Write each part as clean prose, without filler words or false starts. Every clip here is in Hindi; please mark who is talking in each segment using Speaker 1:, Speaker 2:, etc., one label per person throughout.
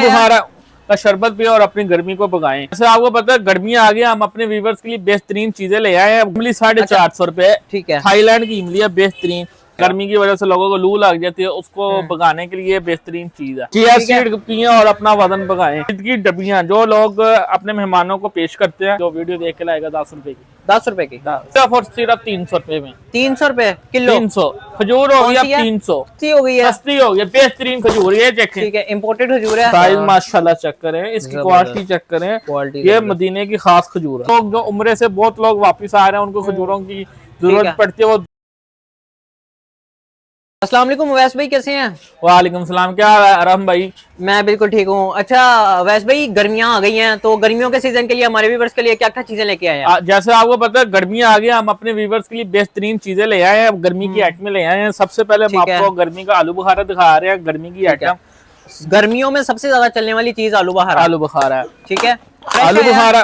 Speaker 1: बुखारा का शरबत पिए और अपनी गर्मी को भगाएं। जैसे आपको पता है गर्मियां आ गई, हम अपने व्यूवर्स के लिए बेहतरीन चीजें ले आए हैं। इमली 450 रुपए,
Speaker 2: ठीक है।
Speaker 1: थाईलैंड की इमली है बेहतरीन। गर्मी की वजह से लोगों को लू लग जाती है, उसको भगाने के लिए बेहतरीन चीज है। चिया सीड पिए और अपना वजन भगाएं। की डब्बियां जो लोग अपने मेहमानों को पेश करते हैं, जो वीडियो देख के लाएगा 10 रुपए की,
Speaker 2: 10 रुपए की
Speaker 1: सिर्फ और सिर्फ 300 रुपए में।
Speaker 2: 300 रुपए किलो
Speaker 1: 300 खजूर हो गई अब 300
Speaker 2: हो गई है,
Speaker 1: सस्ती हो गई, बेहतरीन खजूर। ये चेक
Speaker 2: ठीक है, इम्पोर्टेड खजूर है।
Speaker 1: साइज माशाल्लाह चेक करें, इसकी क्वालिटी चेक करें। ये मदीने की खास खजूर है। लोग जो उम्रे से बहुत लोग वापस आ रहे हैं, उनको खजूरों की जरूरत पड़ती है। वो
Speaker 2: अस्सलाम वालेकुम वैस भाई, कैसे हैं?
Speaker 1: वालेकुम सलाम, क्या हाल है आराम भाई?
Speaker 2: मैं बिल्कुल ठीक हूँ। अच्छा वैस भाई, गर्मियां आ गई हैं, तो गर्मियों के सीजन के लिए हमारे व्यूवर्स के लिए क्या क्या चीजें लेके आए हैं?
Speaker 1: जैसे आपको पता है गर्मियां आ गई, हम अपने व्यूवर्स के लिए बेहतरीन चीजें ले आए हैं। गर्मी की आइटम ले आए हैं। सबसे पहले हम आपको गर्मी का आलू बुखारा दिखा रहे हैं। गर्मी की आइटम,
Speaker 2: गर्मियों में सबसे ज्यादा चलने वाली चीज आलू बुखारा।
Speaker 1: आलू बुखारा,
Speaker 2: ठीक है।
Speaker 1: आलू बुखारा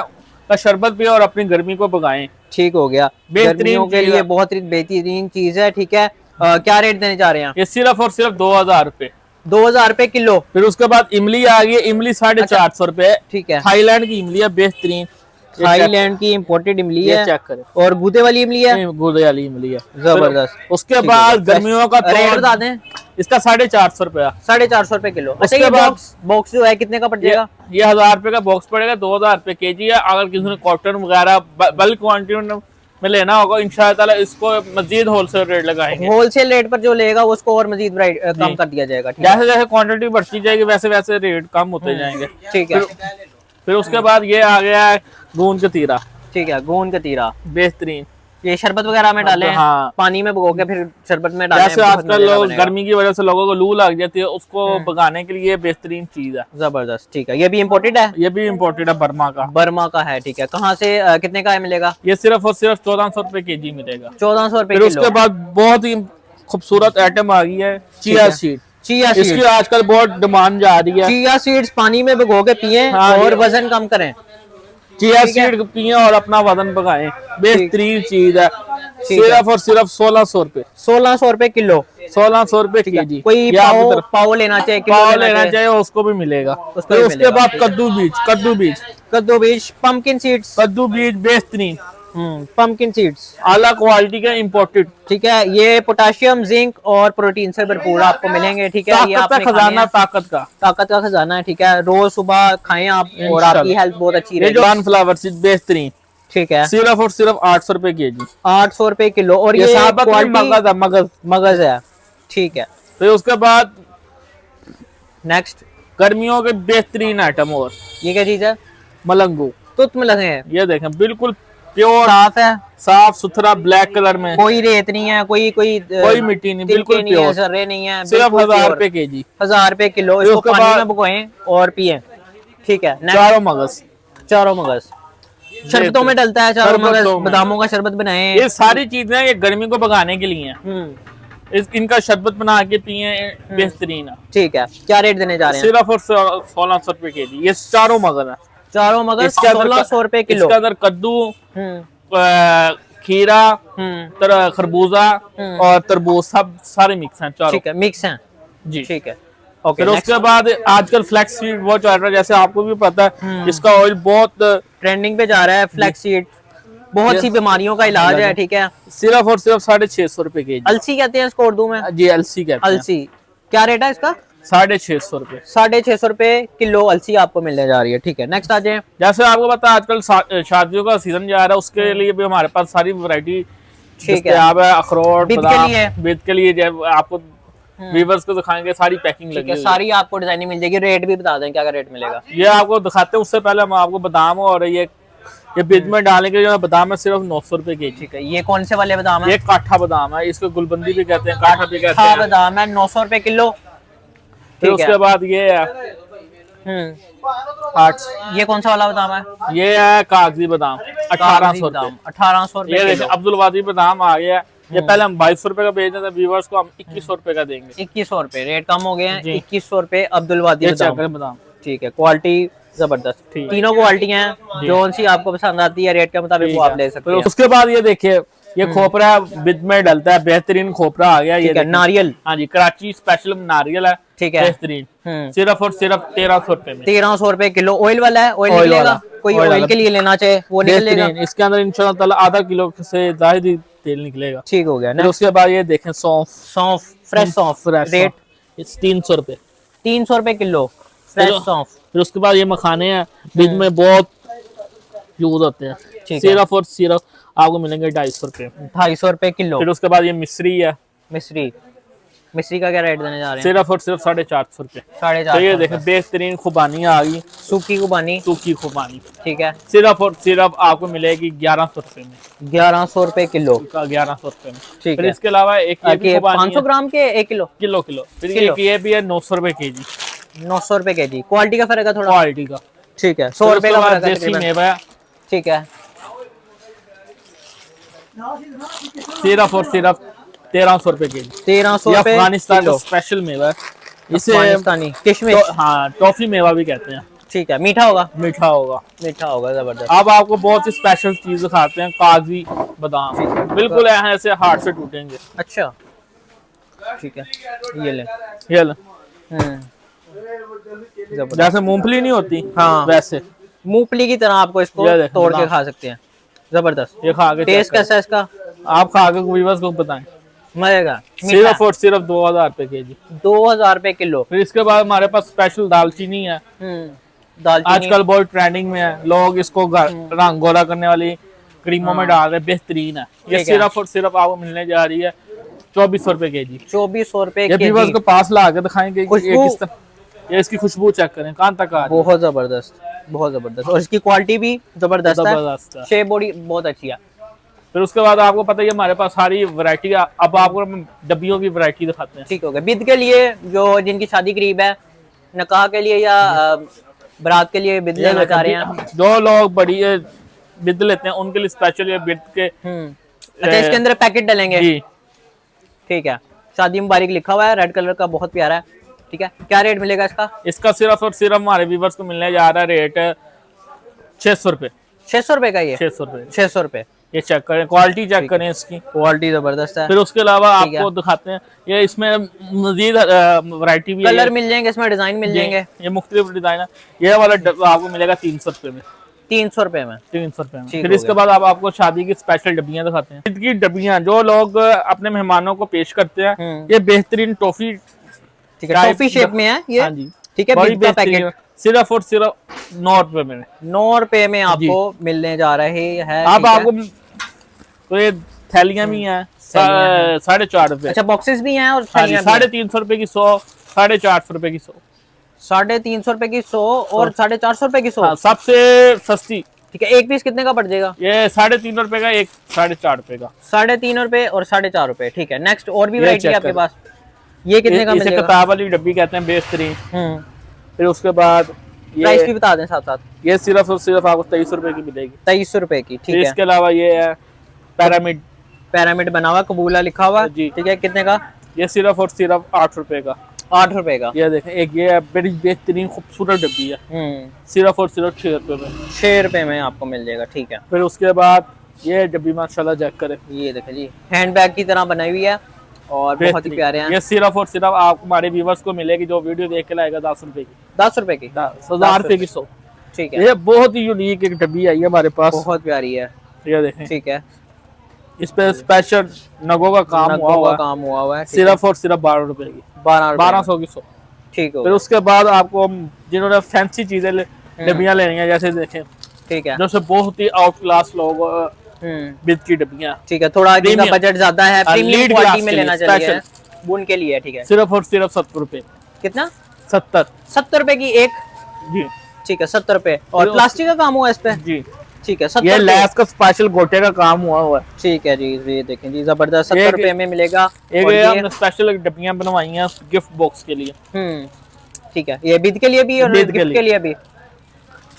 Speaker 1: का शरबत पिए और अपनी गर्मी को भगाएं।
Speaker 2: ठीक हो गया, गर्मियों के लिए बहुत ही बेहतरीन चीज है। ठीक है, क्या रेट देने जा रहे हैं?
Speaker 1: ये सिर्फ और सिर्फ 2000 रुपए,
Speaker 2: 2000 रुपए किलो।
Speaker 1: फिर उसके बाद इमली आ गई, इमली 450 रुपए।
Speaker 2: ठीक है,
Speaker 1: थाईलैंड की इमली है बेहतरीन,
Speaker 2: थाईलैंड की इम्पोर्टेड इमली है।
Speaker 1: चेक करें,
Speaker 2: और गूदे वाली इमली है,
Speaker 1: गूदे वाली इमली है
Speaker 2: जबरदस्त।
Speaker 1: उसके बाद गर्मियों का
Speaker 2: रेट बता दें।
Speaker 1: इसका 450 रुपया,
Speaker 2: 450 रुपए किलो। अच्छा,
Speaker 1: उसके
Speaker 2: ये
Speaker 1: बाद
Speaker 2: बॉक्स जो है कितने का पड़ जाएगा?
Speaker 1: ये 1000 रुपए का बॉक्स पड़ेगा, 2000 रुपए केजी है। अगर किसी ने कॉटन वगैरह बल्क क्वांटिटी में लेना होगा, इंशाल्लाह इसको मजीद होलसेल रेट लगाएंगे।
Speaker 2: होलसेल रेट पर जो लेगा उसको और मजीद कम कर दिया जाएगा।
Speaker 1: जैसे जैसे क्वांटिटी बढ़ती जाएगी वैसे वैसे रेट कम होते जाएंगे।
Speaker 2: ठीक है।
Speaker 1: फिर उसके बाद ये आ गया है गूंद कतीरा।
Speaker 2: ठीक है, गूंद कतीरा
Speaker 1: बेहतरीन।
Speaker 2: ये शरबत वगैरह में डालें,
Speaker 1: हाँ,
Speaker 2: पानी में भिगो के फिर शरबत में डालें।
Speaker 1: जैसे आजकल लोग गर्मी की वजह से लोगों को लू लग जाती है, उसको भगाने के लिए बेहतरीन चीज है।
Speaker 2: जबरदस्त। ठीक है, ये भी इम्पोर्टेड है? ये
Speaker 1: भी इम्पोर्टेड है, बर्मा का।
Speaker 2: बर्मा का है, ठीक है। कहाँ से कितने का मिलेगा?
Speaker 1: ये सिर्फ और सिर्फ 1400 रुपए केजी मिलेगा।
Speaker 2: 1400 रुपए।
Speaker 1: फिर उसके बाद बहुत ही खूबसूरत आइटम आ गई है, चिया सीड।
Speaker 2: चिया सीड,
Speaker 1: इसकी आजकल बहुत डिमांड जा रही है।
Speaker 2: चिया सीड्स पानी में भिगो के पिए और वजन कम करें।
Speaker 1: चिया सीड पिए और अपना वजन भगाएं, बेहतरीन चीज है। सिर्फ और सिर्फ 1600 रुपए,
Speaker 2: 1600 रुपए किलो,
Speaker 1: 1600 रुपए केजी।
Speaker 2: कोई पाव लेना चाहिए,
Speaker 1: पाव लेना चाहिए, उसको भी मिलेगा। उसके बाद कद्दू बीज,
Speaker 2: पंपकिन सीड्स,
Speaker 1: कद्दू बीज बेहतरीन,
Speaker 2: पंपकिन सीड्स
Speaker 1: आला क्वालिटी का इम्पोर्टेड।
Speaker 2: ठीक है, ये पोटेशियम, जिंक और प्रोटीन से भरपूर आपको मिलेंगे। ठीक है, ये आपका
Speaker 1: खजाना, ताकत का
Speaker 2: खजाना है। ठीक है, रोज सुबह खाएं आप और आपकी हेल्थ बहुत अच्छी रहेगी।
Speaker 1: सनफ्लावर सीड बेहतरीन,
Speaker 2: ठीक है,
Speaker 1: सिर्फ और सिर्फ 800 रुपए केजी,
Speaker 2: 800 रुपए किलो। और ये मगज है। ठीक है।
Speaker 1: फिर उसके बाद
Speaker 2: नेक्स्ट
Speaker 1: गर्मियों के बेहतरीन आइटम, और
Speaker 2: ये क्या चीज है?
Speaker 1: मलंगू,
Speaker 2: तुत मलंगे हैं।
Speaker 1: ये देखें, बिल्कुल प्योर,
Speaker 2: साफ है,
Speaker 1: साफ सुथरा, ब्लैक कलर में,
Speaker 2: कोई रेत नहीं है, कोई
Speaker 1: मिट्टी नहीं, बिल्कुल प्योर,
Speaker 2: जर्रे नहीं है।
Speaker 1: सिर्फ 1000 रुपए केजी,
Speaker 2: 1000 रुपए किलो। इसको पानी में भिगोएं और पिए। ठीक है। चारों मगज शरबतों में डलता है, चारों मगज, बादामों का शरबत बनाए।
Speaker 1: ये सारी चीजें ये गर्मी को भगाने के लिए हैं। इनका शरबत बना के पिए, बेहतरीन है। ठीक है,
Speaker 2: क्या रेट देने जा रहे हैं?
Speaker 1: सिर्फ और 1600 रुपए केजी। ये चारों मगज है,
Speaker 2: चारों मगज 1600 रुपए किलो।
Speaker 1: इसके अंदर कद्दू, खीरा, खरबूजा और तरबूज सब सारे मिक्स हैं। चारों,
Speaker 2: ठीक है, मिक्स हैं
Speaker 1: जी।
Speaker 2: ठीक है।
Speaker 1: फिर उसके बाद आजकल फ्लैक्स सीड बहुत चल रहा है, जैसे आपको भी पता है। इसका ऑयल बहुत
Speaker 2: ट्रेंडिंग पे जा रहा है। फ्लैक्स सीड बहुत सी बीमारियों का इलाज है। ठीक है,
Speaker 1: सिर्फ और सिर्फ 650 रुपए केजी।
Speaker 2: अलसी कहते हैं इसको उर्दू में?
Speaker 1: जी, अलसी कहते हैं।
Speaker 2: अलसी क्या रेट है इसका?
Speaker 1: 650 रुपए,
Speaker 2: 650 रुपए किलो अलसी आपको मिलने जा रही है। ठीक है, नेक्स्ट आ जाए।
Speaker 1: जैसे आपको पता है आजकल शादियों का सीजन जा रहा है, उसके लिए भी हमारे पास सारी वैरायटी दस्तयाब है। अखरोट, बीत के लिए आपको व्यूअर्स को दिखाएंगे, सारी पैकिंग लगी है,
Speaker 2: सारी आपको डिजाइनिंग मिल जाएगी। रेट भी बता दें, क्या रेट मिलेगा?
Speaker 1: ये आपको दिखाते हैं, उससे पहले हम आपको बादाम और ये बीज में डालने के जो बादाम है सिर्फ 900 रुपए केजी।
Speaker 2: ठीक है, ये कौन से वाले बादाम है?
Speaker 1: ये काठा बादाम है, इसको गुलबंदी भी कहते हैं, काठा भी कहते हैं।
Speaker 2: बादाम है 900 रुपए किलो।
Speaker 1: फिर उसके बाद ये है
Speaker 2: ये कौन सा वाला बादाम है?
Speaker 1: ये है कागजी बादाम, 1800 रुपए। ये अब्दुल वादी बादाम आ गया। ये पहले हम 2200 रुपए का बेच रहे थे, व्यूअर्स को हम 2100 रुपए का देंगे।
Speaker 2: 2100 रुपए, रेट कम हो गए हैं। 2100 रुपए अब्दुल वादी
Speaker 1: बादाम।
Speaker 2: ठीक है, क्वालिटी जबरदस्त, तीनों क्वालिटियां हैं। जो सी आपको पसंद आती है रेट के मुताबिक वो आप ले सकते हैं।
Speaker 1: उसके बाद ये देखिए, ये खोपरा बिद में डलता है, बेहतरीन खोपरा आ गया। ये
Speaker 2: नारियल,
Speaker 1: हाँ जी, कराची स्पेशल नारियल है।
Speaker 2: ठीक है,
Speaker 1: बेहतरीन। सिर्फ और सिर्फ 1300 रुपए में।
Speaker 2: 1300 रुपए किलो। ऑयल वाला है, ऑयल
Speaker 1: ऑयल
Speaker 2: निकलेगा?
Speaker 1: वाला,
Speaker 2: कोई
Speaker 1: ऑयल
Speaker 2: ऑयल
Speaker 1: वाला।
Speaker 2: के लिए लेना चाहे वो निकलेगा?
Speaker 1: बेहतरीन, इसके अंदर इंशाल्लाह ताला आधा किलो से ज्यादा ही तेल निकलेगा।
Speaker 2: ठीक हो गया।
Speaker 1: फिर उसके बाद ये देखें सौंफ,
Speaker 2: सौंफ, फ्रेश सौंफ, रेट
Speaker 1: 300 रुपए।
Speaker 2: 300 रुपए किलो फ्रेश सौंफ।
Speaker 1: फिर उसके बाद ये मखाने हैं, बीच में बहुत यूज होते हैं।
Speaker 2: ठीक है।
Speaker 1: सिर्फ और सिर्फ आपको मिलेंगे 250 रुपए।
Speaker 2: 250 रुपए किलो।
Speaker 1: फिर उसके बाद ये मिश्री है,
Speaker 2: मिश्री, मिश्री का क्या रेट देने जा रहे हैं?
Speaker 1: सिर्फ और सिर्फ 450 रुपए।
Speaker 2: 450।
Speaker 1: तो ये देखें बेहतरीन खुबानी आ गई,
Speaker 2: सूखी खुबानी,
Speaker 1: सूखी खुबानी,
Speaker 2: ठीक है,
Speaker 1: सिर्फ और सिर्फ आपको मिलेगी 1100 रुपए में।
Speaker 2: 1100 रुपए किलो,
Speaker 1: 1100 रुपए में।
Speaker 2: ठीक
Speaker 1: फिर
Speaker 2: है।
Speaker 1: इसके अलावा एक ये भी खुबानी
Speaker 2: 500 ग्राम के 1 किलो?
Speaker 1: Kilo kilo. फिर
Speaker 2: किलो।
Speaker 1: एक ये भी है 900 रुपए केजी,
Speaker 2: 900 रुपए केजी। क्वालिटी का फर्क है थोड़ा?
Speaker 1: क्वालिटी का।
Speaker 2: ठीक है। 100 रुपए का फर्क है
Speaker 1: देसी
Speaker 2: तकरीबन।
Speaker 1: मेवा है,
Speaker 2: ठीक है।
Speaker 1: सिर्फ और सिर्फ 1300 रुपए केजी।
Speaker 2: 1300
Speaker 1: ये
Speaker 2: रुपए
Speaker 1: अफगानिस्तान का
Speaker 2: किलो।
Speaker 1: स्पेशल मेवा है, इसे
Speaker 2: अफगानिस्तानी किशमिश।
Speaker 1: हाँ टॉफी मेवा भी कहते हैं।
Speaker 2: ठीक है। मीठा होगा?
Speaker 1: मीठा होगा।
Speaker 2: मीठा होगा, जबरदस्त।
Speaker 1: अब आपको बहुत ही स्पेशल चीज दिखाते हैं, कागजी बादाम, बिल्कुल ऐसे हाथ से टूटेंगे।
Speaker 2: अच्छा, ठीक है, ये ले।
Speaker 1: ये लो।
Speaker 2: जबरदस्त।
Speaker 1: जैसे मूंगफली नहीं होती,
Speaker 2: हाँ,
Speaker 1: वैसे
Speaker 2: मूंगफली की तरह आपको इसको
Speaker 1: ये देखें,
Speaker 2: तोड़ के
Speaker 1: बादाम।
Speaker 2: खा सकते हैं। जबरदस्त।
Speaker 1: ये खा के
Speaker 2: टेस्ट कैसा है इसका?
Speaker 1: आप खा के व्यूअर्स को बताएं।
Speaker 2: मजेगा।
Speaker 1: सिर्फ और सिर्फ 2000 रुपए केजी।
Speaker 2: 2000 रुपए किलो।
Speaker 1: फिर इसके बाद हमारे पास स्पेशल दालचीनी है,
Speaker 2: दालचीनी
Speaker 1: आजकल बहुत ट्रेंडिंग में है, लोग इसको रंग गोला करने वाली क्रीमों में डाल रहे हैं, बेहतरीन है। ये
Speaker 2: ठीक है।
Speaker 1: सिर्फ और सिर्फ आपको मिलने जा रही है 2400 रुपए केजी।
Speaker 2: 2400 रुपए
Speaker 1: ये व्यूअर्स को पास ला के दिखाएंगे कि ये किस तरह, ये इसकी खुशबू चेक करें कहाँ तक आ रही है।
Speaker 2: बहुत जबरदस्त, बहुत जबरदस्त। और इसकी क्वालिटी भी जबरदस्त है,
Speaker 1: जबरदस्त है।
Speaker 2: शेप बॉडी बहुत अच्छी है।
Speaker 1: फिर उसके बाद आपको पता ही है हमारे पास सारी वैरायटी, अब आपको हम डब्बियों की वैरायटी दिखाते हैं।
Speaker 2: ठीक हो गया। बिद के लिए जो जिनकी शादी करीब है, निकाह के लिए या बारात के लिए बिद लेना चाह रहे हैं,
Speaker 1: जो लोग बड़ी बिद लेते हैं उनके लिए स्पेशल ये बिद के
Speaker 2: अच्छा इसके अंदर पैकेट डालेंगे?
Speaker 1: जी
Speaker 2: ठीक है। शादी मुबारक लिखा हुआ है, रेड कलर का, बहुत प्यारा है। ठीक है। क्या रेट मिलेगा इसका?
Speaker 1: इसका सिर्फ और सिर्फ हमारे व्यूवर्स को मिलने जा रहा है रेट 600 रुपए।
Speaker 2: 600 रुपए का? ये
Speaker 1: 600 रुपए।
Speaker 2: 600 रुपए।
Speaker 1: ये चेक करें, क्वालिटी चेक करें इसकी,
Speaker 2: क्वालिटी जबरदस्त है।
Speaker 1: फिर उसके अलावा
Speaker 2: ठीक है।
Speaker 1: आपको दिखाते हैं ये इसमें मजीद वैरायटी भी
Speaker 2: कलर
Speaker 1: है,
Speaker 2: मिल जाएंगे इसमें, डिजाइन मिल जाएंगे।
Speaker 1: ये मुख्तलिफ डिजाइन है। ये वाला आपको मिलेगा 300 रुपए में।
Speaker 2: 300 रुपए में?
Speaker 1: 300 रुपए में।
Speaker 2: ठीक
Speaker 1: फिर
Speaker 2: हो
Speaker 1: इसके
Speaker 2: गया।
Speaker 1: बाद आपको शादी की स्पेशल डब्बियां दिखाते हैं। ईद की डब्बियां जो लोग अपने मेहमानों को पेश करते हैं, ये बेहतरीन टॉफी,
Speaker 2: ठीक है, टॉफी शेप में है ये।
Speaker 1: हाँ जी,
Speaker 2: ठीक है।
Speaker 1: बड़ी
Speaker 2: बिद का
Speaker 1: बेहतरीन,
Speaker 2: पैकेट
Speaker 1: सिर्फ और सिर्फ 9 रुपए में।
Speaker 2: 9 रुपए में आपको मिलने जा रहे हैं।
Speaker 1: अब
Speaker 2: ठीक है।
Speaker 1: आपको तो ये थैलियां भी हैं,
Speaker 2: थैलियां हैं।
Speaker 1: 4.5 रुपए।
Speaker 2: अच्छा, बॉक्सेस भी हैं और
Speaker 1: हाँ जी,
Speaker 2: थैलियां भी हैं।
Speaker 1: 350 रुपए की 100, 450 रुपए की 100,
Speaker 2: 350 रुपए की 100 और 450 रुपए की 100।
Speaker 1: हाँ, सबसे सस्ती।
Speaker 2: ठीक है। एक पीस कितने का पड़ जाएगा?
Speaker 1: ये 3.5 रुपए का, एक 4.5 रुपए का।
Speaker 2: 3.5 रुपए और 4.5 रुपए। ठीक है। नेक्स्ट और भी
Speaker 1: ये
Speaker 2: वैरायटी है
Speaker 1: check
Speaker 2: आपके
Speaker 1: करें।
Speaker 2: पास? ये कितने का
Speaker 1: इसे
Speaker 2: मिलेगा?
Speaker 1: किताब वाली डब्बी कहते हैं, बेहतरीन। फिर उसके बाद
Speaker 2: प्राइस भी
Speaker 1: ये
Speaker 2: बता दें साथ साथ।
Speaker 1: ये सिर्फ और सिर्फ आपको 2300 रुपए की मिलेगी।
Speaker 2: 2300 रुपए की।
Speaker 1: फिर
Speaker 2: ठीक है।
Speaker 1: इसके अलावा ये है पैरामिड,
Speaker 2: पैरामिड बना हुआ, कबूला लिखा हुआ है।
Speaker 1: जी।
Speaker 2: ठीक है। कितने का?
Speaker 1: ये सिर्फ और सिर्फ 8 रुपए का।
Speaker 2: 8 रुपए का।
Speaker 1: ये देखें, एक ये है बड़ी बेहतरीन खूबसूरत डब्बी है, सिर्फ और सिर्फ 6 रुपए में।
Speaker 2: 6 रुपए में आपको मिल जाएगा। ठीक है।
Speaker 1: फिर उसके बाद ये डब्बी माशाल्लाह चेक करें,
Speaker 2: ये देखें जी, हैंड बैग की तरह बनाई हुई है और बहुत ही
Speaker 1: बेहतरीन।
Speaker 2: प्यारे हैं।
Speaker 1: ये सिर्फ और सिर्फ आप हमारे व्यूवर्स को मिलेगी जो वीडियो देख के लाएगा 10 रुपए की,
Speaker 2: 10 रुपए की।
Speaker 1: 1000 रुपए की 100।
Speaker 2: ठीक है।
Speaker 1: ये बहुत ही यूनिक एक डब्बी आई है हमारे पास,
Speaker 2: बहुत प्यारी है।
Speaker 1: ये देखें,
Speaker 2: ठीक है।
Speaker 1: इस पे स्पेशल नगों का काम हुआ
Speaker 2: नगों
Speaker 1: हुआ
Speaker 2: का
Speaker 1: है,
Speaker 2: काम हुआ हुआ है। ठीक है।
Speaker 1: सिर्फ और सिर्फ 12 रुपए की, 1200 की 100।
Speaker 2: ठीक हो
Speaker 1: फिर उसके बाद आपको जिन्होंने फैंसी चीजें डब्बियां लेनी है, जैसे देखें,
Speaker 2: ठीक है।
Speaker 1: जैसे बहुत ही आउट क्लास लोग बिद की डब्बियां,
Speaker 2: ठीक है। थोड़ा जिनका
Speaker 1: Premium।
Speaker 2: बजट ज्यादा है, प्रीमियम
Speaker 1: lead
Speaker 2: क्वालिटी
Speaker 1: glass
Speaker 2: में
Speaker 1: के
Speaker 2: लेना
Speaker 1: लिए,
Speaker 2: चाहिए, बुन के लिए। ठीक है।
Speaker 1: सिर्फ और सिर्फ 70 रुपए।
Speaker 2: कितना?
Speaker 1: 70
Speaker 2: 70 रुपए की एक।
Speaker 1: जी
Speaker 2: ठीक है। 70 रुपए। और
Speaker 1: फिर
Speaker 2: प्लास्टिक का काम हुआ है इस पे?
Speaker 1: जी।
Speaker 2: ठीक है। 70
Speaker 1: ये
Speaker 2: रुपए।
Speaker 1: लैस का स्पेशल गोटे का काम हुआ हुआ है।
Speaker 2: ठीक है जी, ये देखें जी, जबरदस्त। 70
Speaker 1: एक-
Speaker 2: रुपए में मिलेगा।
Speaker 1: एक
Speaker 2: और
Speaker 1: ये
Speaker 2: ये
Speaker 1: हमने स्पेशल डब्बियां बनवाई हैं गिफ्ट बॉक्स के लिए।
Speaker 2: ठीक है। ये बिद के लिए भी और
Speaker 1: बिद के
Speaker 2: गिफ्ट के
Speaker 1: लिए।
Speaker 2: लिए भी।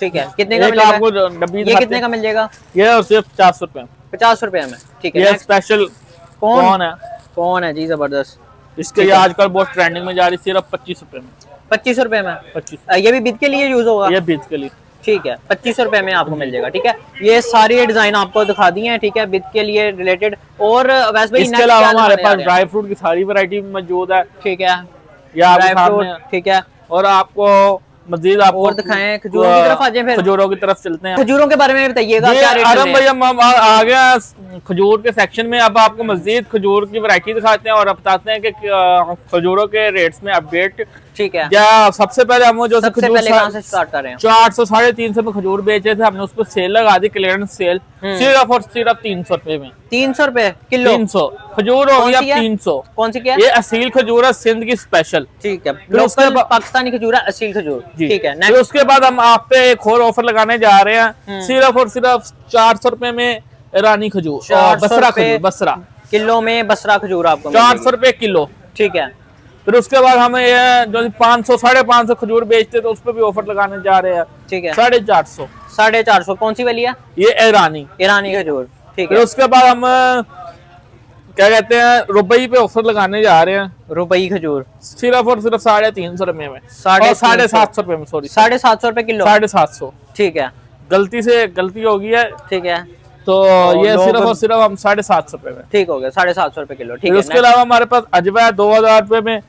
Speaker 2: ठीक है। कितने का
Speaker 1: एक
Speaker 2: मिलेगा?
Speaker 1: आपको डब्बी
Speaker 2: ये
Speaker 1: दिखाते
Speaker 2: कितने
Speaker 1: हैं।
Speaker 2: का मिल जाएगा?
Speaker 1: ये और सिर्फ 400 रुपए में।
Speaker 2: 50 रुपए में। ठीक है।
Speaker 1: ये
Speaker 2: next,
Speaker 1: स्पेशल कौन है,
Speaker 2: कौन है जी? जबरदस्त।
Speaker 1: इसके ये आजकल बहुत ट्रेंडिंग में जा रही, सिर्फ 25 रुपए में।
Speaker 2: 25 रुपए में।
Speaker 1: 25
Speaker 2: ये भी बिद के लिए यूज होगा?
Speaker 1: ये बिद के लिए।
Speaker 2: ठीक है। 25 रुपए में आपको मिल जाएगा। ठीक है। ये सारी डिजाइन आपको दिखा दी हैं। ठीक है। बिद के लिए रिलेटेड। और वैसे भाई
Speaker 1: इसके अलावा हमारे पास ड्राई फ्रूट की सारी वैरायटी मौजूद है।
Speaker 2: ठीक है।
Speaker 1: ये आपके
Speaker 2: ड्राई
Speaker 1: सामने
Speaker 2: फ्रूट। ठीक है।
Speaker 1: और आपको मजीद आपको
Speaker 2: और दिखाएं, खजूरों की तरफ आ जाए। फिर
Speaker 1: खजूरों की तरफ चलते हैं।
Speaker 2: खजूरों के बारे में बताइएगा, क्या रेट
Speaker 1: आरम भाई हम आ गया खजूर के सेक्शन में। अब आपको मजीद खजूर की वैरायटी दिखाते हैं और अब बताते हैं कि खजूरों के रेट्स में अपडेट।
Speaker 2: ठीक है,
Speaker 1: क्या सबसे पहले हम जो
Speaker 2: सबसे पहले कहां से स्टार्ट कर रहे हैं?
Speaker 1: 400 350 में खजूर बेच रहे थे, हमने उस पर सेल लगा दी, क्लियरेंस सेल, सिर्फ और सिर्फ 300 रुपए में।
Speaker 2: 300 रुपए किलो
Speaker 1: 300 खजूर हो गई अब 300।
Speaker 2: कौन सी क्या?
Speaker 1: ये असील खजूर है, सिंध की स्पेशल।
Speaker 2: ठीक है, लोकल पाकिस्तानी खजूर है, असील खजूर। ठीक है,
Speaker 1: फिर उसके बाद हम आप पे एक और ऑफर लगाने जा रहे हैं, सिर्फ और सिर्फ 400 रुपए में ईरानी खजूर, बसरा खजूर, बसरा
Speaker 2: किलो में बसरा खजूर आपको
Speaker 1: 400 रुपए किलो।
Speaker 2: ठीक है,
Speaker 1: फिर उसके बाद हमें ये जो 500 550 खजूर बेचते तो उस पर भी ऑफर लगाने जा रहे हैं।
Speaker 2: ठीक है,
Speaker 1: 450
Speaker 2: 450। कौन सी वाली है?
Speaker 1: ये ईरानी
Speaker 2: खजूर। ठीक
Speaker 1: फिर
Speaker 2: है,
Speaker 1: उसके बाद हम क्या कहते हैं रुपये पे ऑफर लगाने जा रहे हैं,
Speaker 2: रुपई खजूर
Speaker 1: सिर्फ और सिर्फ 350 रुपए में, 750 रुपए में, सॉरी
Speaker 2: 750 रुपए किलो,
Speaker 1: 750।
Speaker 2: ठीक है,
Speaker 1: गलती हो गई है,
Speaker 2: ठीक है,
Speaker 1: तो ये सिर्फ और सिर्फ हम 750 रुपए में।
Speaker 2: ठीक हो गया, 750 रुपए किलो। ठीक है,
Speaker 1: उसके अलावा हमारे पास अजवा है 2000 रुपए में।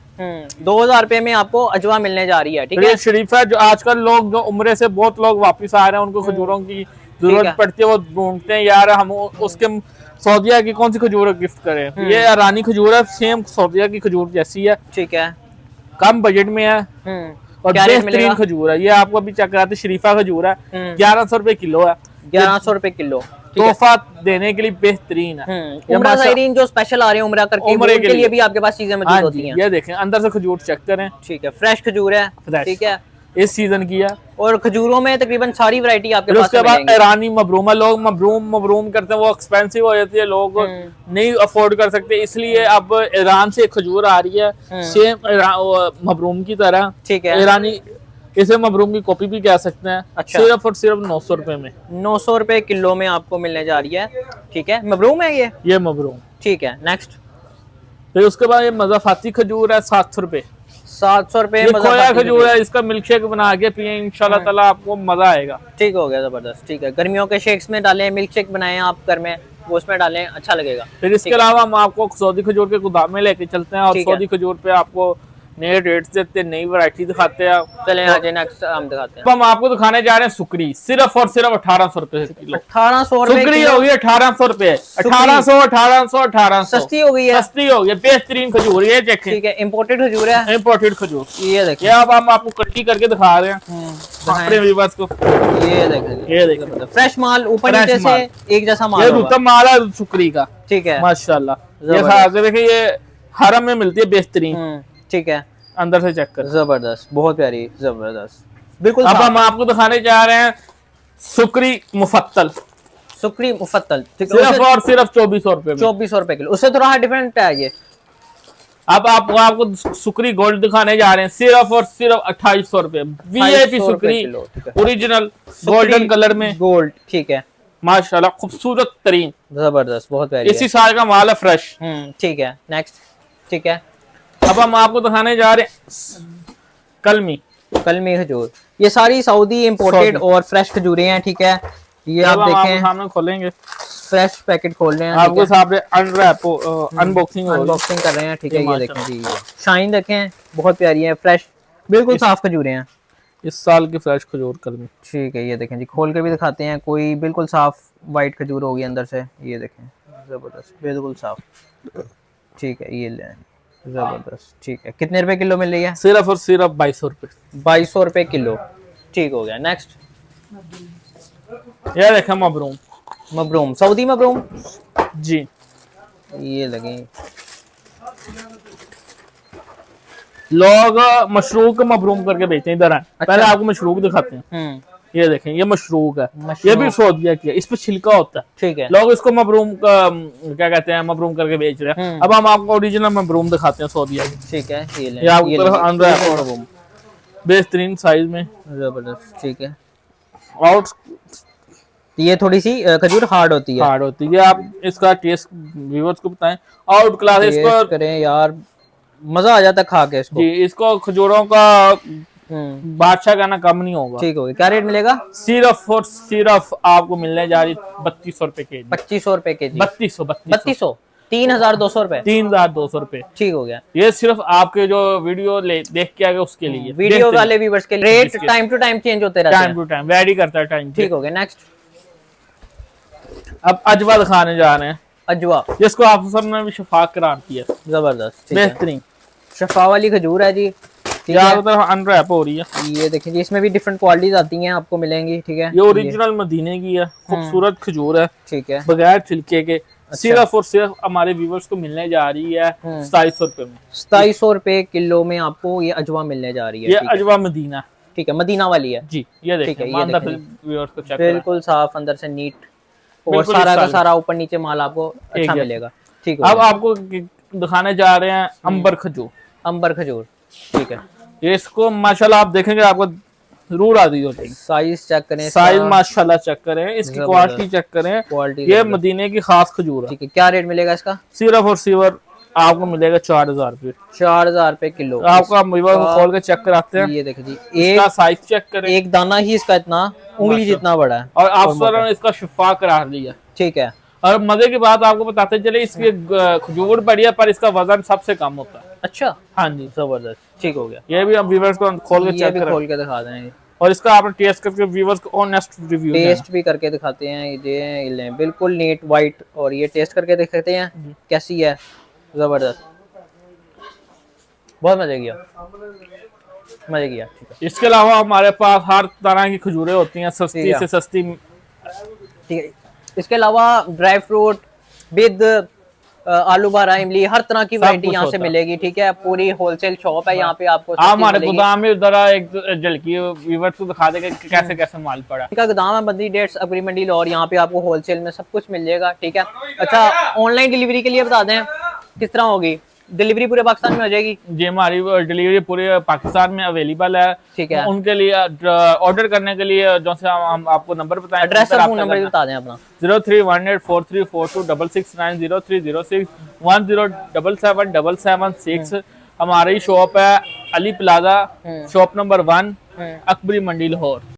Speaker 2: 2000 रुपए में आपको अजवा मिलने जा रही है। ठीक है,
Speaker 1: शरीफा जो आजकल लोग जो उम्रे से बहुत लोग वापस आ रहे हैं, उनको खजूरों की जरूरत पड़ती है, वो ढूंढते हैं यार हम उसके सऊदिया की कौन सी खजूर गिफ्ट करें। ये ईरानी खजूर है, सेम सऊदिया की खजूर जैसी है।
Speaker 2: ठीक है,
Speaker 1: कम बजट में है और बेहतरीन खजूर है। ये आपको अभी चेक कराते, शरीफा खजूर है, 1100 रुपए किलो है।
Speaker 2: 1100 रुपए किलो
Speaker 1: तोहफा देने के लिए बेहतरीन है।
Speaker 2: उम्रा ज़ायरीन जो स्पेशल आ रहे हैं उम्रा करके, उनके लिए भी आपके पास चीजें मौजूद होती हैं।
Speaker 1: ये देखें अंदर से खजूर चेक करें।
Speaker 2: ठीक है, फ्रेश खजूर है। ठीक है,
Speaker 1: इस सीजन की है
Speaker 2: और खजूरों में तकरीबन सारी वैरायटी आपके पास।
Speaker 1: उसके बाद ईरानी मबरूमा, लोग मबरूम करते हैं, वो एक्सपेंसिव हो जाती है, लोग नहीं अफोर्ड कर सकते, इसलिए अब ईरान से खजूर आ रही है सेम मबरूम की तरह।
Speaker 2: ठीक है,
Speaker 1: ईरानी, इसे मबरूम की कॉपी भी कह सकते हैं।
Speaker 2: अच्छा,
Speaker 1: सिर्फ और सिर्फ 900 रुपए में,
Speaker 2: 900 रुपए किलो में आपको मिलने जा रही है। ठीक है, मबरूम है ये
Speaker 1: मबरूम।
Speaker 2: ठीक है, नेक्स्ट।
Speaker 1: फिर उसके बाद ये मज़ाफाती खजूर है 700 रुपए।
Speaker 2: 700 रुपए
Speaker 1: खोया खजूर है, इसका मिल्क शेक बना के पिए, इंशाल्लाह ताला आपको मजा आएगा।
Speaker 2: ठीक हो गया, जबरदस्त। ठीक है, गर्मियों के शेक्स में डालें, मिल्क शेक बनाएं आप घर में, वो उसमें डालें, अच्छा लगेगा।
Speaker 1: फिर इसके अलावा हम आपको सऊदी खजूर के गोदाम में लेके चलते हैं और सऊदी खजूर पे आपको नए रेट्स देते हैं, नई वैरायटी दिखाते हैं।
Speaker 2: चलें आगे नेक्स्ट हम दिखाते हैं।
Speaker 1: तो हम आपको दिखाने जा रहे हैं सुकरी, सिर्फ और सिर्फ 1800 रुपए किलो।
Speaker 2: 1800
Speaker 1: सुकरी हो गई 1800 रुपए, 1800
Speaker 2: सस्ती हो गई है,
Speaker 1: सस्ती हो गई, बेहतरीन खजूर ये देखें।
Speaker 2: ठीक है, इम्पोर्टेड खजूर है,
Speaker 1: इम्पोर्टेड खजूर।
Speaker 2: ये देखिए,
Speaker 1: अब हम आपको कट्टी करके दिखा रहे हैं अपने व्यूअर्स को। ये देखें
Speaker 2: फ्रेश माल, ऊपर नीचे से एक जैसा माल,
Speaker 1: ये रुतब माल है सुकरी का। ठीक है, माशाल्लाह। ये देखिए, ये हरम में मिलती है बेहतरीन। ठीक है, अंदर से चेक कर,
Speaker 2: जबरदस्त, बहुत प्यारी, जबरदस्त, बिल्कुल।
Speaker 1: अब हम आपको दिखाने जा रहे हैं सुकरी मुफत्तल।
Speaker 2: सुकरी मुफत्तल
Speaker 1: सिर्फ और सिर्फ 2400 रुपए,
Speaker 2: 2400 रुपए किलो। उससे थोड़ा डिफरेंट है ये।
Speaker 1: अब आपको सुकरी गोल्ड दिखाने जा रहे हैं, सिर्फ और सिर्फ 2800 रुपए। VIP Sukri original golden colour में, गोल्ड।
Speaker 2: ठीक है,
Speaker 1: माशाल्लाह, खूबसूरत तरीन,
Speaker 2: जबरदस्त, बहुत प्यारी,
Speaker 1: इसी साल का माल है, फ्रेश।
Speaker 2: ठीक है, नेक्स्ट। ठीक है,
Speaker 1: अब हम आपको दिखाने जा रहे हैं कलमी
Speaker 2: खजूर। ये सारी सऊदी इंपोर्टेड और फ्रेश खजूरें हैं। ठीक है, ये आप देखें,
Speaker 1: सामने खोलेंगे,
Speaker 2: फ्रेश पैकेट खोल रहे हैं
Speaker 1: आपको सामने अनबॉक्सिंग
Speaker 2: कर रहे हैं। ठीक है, ये देखें जी, शाइन देखें, बहुत प्यारी है, फ्रेश, बिल्कुल साफ खजूरें हैं,
Speaker 1: इस साल की फ्रेश खजूर कलमी।
Speaker 2: ठीक है, ये देखें जी, खोल के भी दिखाते हैं, कोई बिल्कुल साफ व्हाइट खजूर होगी अंदर से, ये देखें, जबरदस्त, बिल्कुल साफ। ठीक है, ये ले, जबरदस्त। ठीक है, कितने रुपए किलो मिल रही है?
Speaker 1: सिर्फ और सिर्फ 2200 रुपए,
Speaker 2: 2200 रुपए किलो। ठीक हो गया, नेक्स्ट।
Speaker 1: ये देखें मबरूम,
Speaker 2: सऊदी मबरूम
Speaker 1: जी, ये
Speaker 2: लगे।
Speaker 1: लोग मशरूक मबरूम करके बेचते हैं इधर है। पहले आपको मशरूक दिखाते हैं। ये देखें, ये मशरूक है, ये भी सऊदिया की है, इस पे छिलका होता है। ठीक है, लोग इसको मबरूम क्या कहते हैं, मबरूम करके बेच रहे हैं। अब हम आपको ओरिजिनल मबरूम दिखाते हैं सऊदिया की। ठीक है, ये आपको बेहतरीन साइज में, जबरदस्त। ठीक है, आउट ये थोड़ी सी खजूर हार्ड होती है, आप इसका टेस्ट व्यूअर्स को बताएं। आउट क्लास इसको करें यार, मजा आ जाता है खा के इसको। जी, इसको खजूरों का बादशाह का ना कम नहीं होगा। ठीक होगा, क्या रेट मिलेगा? सिर्फ और सिर्फ आपको मिलने जा रही 3200 रुपए के जी। 2500 रुपए के जी, 3200
Speaker 2: 3,200 रुपए।
Speaker 1: 3,200 रुपए।
Speaker 2: ठीक हो गया।
Speaker 1: ये सिर्फ आपके जो वीडियो देख के आगे उसके लिए,
Speaker 2: वीडियो वाले व्यूअर्स के लिए। Rate time to time change होते रहते हैं,
Speaker 1: टाइम टू टाइम वेरी करता है टाइम।
Speaker 2: ठीक हो गया। नेक्स्ट
Speaker 1: अब अजवा दिखाने जा रहे हैं।
Speaker 2: अजवा,
Speaker 1: जिसको आप सब ने भी शफा करार दिया,
Speaker 2: जबरदस्त
Speaker 1: बेहतरीन
Speaker 2: शफा वाली खजूर है जी। ठीक है,
Speaker 1: चारों तरफ अनरैप हो रही है।
Speaker 2: ये देखिए जी, इसमें भी डिफरेंट क्वालिटीज आती हैं, आपको मिलेंगी। ठीक है,
Speaker 1: ये ओरिजिनल मदीने की है, खूबसूरत खजूर है,
Speaker 2: ठीक है,
Speaker 1: बगैर छिलके के। सिर्फ और सिर्फ हमारे व्यूवर्स को मिलने जा रही है 2700 रुपए में।
Speaker 2: 2700 रुपए किलो में आपको ये अजवा मिलने जा रही है।
Speaker 1: ये अजवा मदीना,
Speaker 2: ठीक है, मदीना वाली है
Speaker 1: जी। ये देखिए,
Speaker 2: ये
Speaker 1: अंदर
Speaker 2: देखिए
Speaker 1: से व्यूअर्स को चेक
Speaker 2: बिल्कुल साफ, अंदर से नीट, और
Speaker 1: बिल्कुल
Speaker 2: सारा का
Speaker 1: साफ।
Speaker 2: सारा ऊपर नीचे माल आपको अच्छा मिलेगा। ठीक है,
Speaker 1: अब आपको दिखाने जा रहे हैं अंबर खजूर।
Speaker 2: अंबर खजूर, ठीक है।
Speaker 1: ये इसको माशाल्लाह आप देखेंगे आपको जरूर आती होती है।
Speaker 2: साइज चेक करें,
Speaker 1: साइज माशाल्लाह चेक करें, इसकी क्वालिटी चेक करें।
Speaker 2: क्वालिटी
Speaker 1: ये मदीने की खास खजूर है।
Speaker 2: ठीक है, क्या रेट मिलेगा इसका?
Speaker 1: सिर्फ और सिर्फ आपको मिलेगा 4000 रुपए।
Speaker 2: 4000 रुपए किलो।
Speaker 1: आपको हम खोल के चेक कराते हैं।
Speaker 2: ये देखिए जी,
Speaker 1: इसका साइज चेक करें।
Speaker 2: एक दाना ही इसका इतना उंगली जितना बड़ा है,
Speaker 1: और अफसर ने इसका शिफा करार दिया।
Speaker 2: ठीक है,
Speaker 1: और मजे की बात आपको बताते चले, इसकी खजूर बढ़िया पर इसका वजन सबसे कम होता है।
Speaker 2: अच्छा,
Speaker 1: हाँ जी,
Speaker 2: जबरदस्त। ठीक हो गया,
Speaker 1: ये भी हम व्यूवर्स को खोल के चेक
Speaker 2: खोल के दिखा दें,
Speaker 1: और इसका आपने टेस्ट करके व्यूवर्स को ऑनेस्ट रिव्यू
Speaker 2: टेस्ट भी करके दिखाते हैं। ये लें, बिल्कुल नीट वाइट, और ये टेस्ट करके दिखाते हैं कैसी है। जबरदस्त, बहुत मजे किया, मजे किया। ठीक है,
Speaker 1: इसके अलावा हमारे पास हर तरह की खजूरें होती हैं, सस्ती से सस्ती।
Speaker 2: ठीक है, इसके अलावा ड्राई फ्रूट विद आलू बारा, इमली, हर तरह की वैरायटी यहाँ से मिलेगी। ठीक है, पूरी होलसेल शॉप है यहाँ पे, आपको
Speaker 1: हमारे गोदाम में जरा एक झलकी व्यूअर्स को दिखा देगा कि कैसे कैसे माल पड़ा।
Speaker 2: इनका गोदाम है बंदी डेट्स अकबरी मंडी और यहाँ पे आपको होलसेल में सब कुछ मिल जाएगा। ठीक है, अच्छा ऑनलाइन डिलीवरी के लिए बता दें किस तरह होगी? डिलीवरी पूरे पाकिस्तान में हो जाएगी
Speaker 1: जी, हमारी डिलीवरी पूरे पाकिस्तान में अवेलेबल है।
Speaker 2: ठीक है,
Speaker 1: उनके लिए ऑर्डर करने के लिए जो से हम आपको नंबर बताएं,
Speaker 2: एड्रेस और फोन नंबर बता दें अपना।
Speaker 1: 031843426690 030610777776। हमारी शॉप है Ali Plaza, shop number 1, Akbari Mandi Lahore.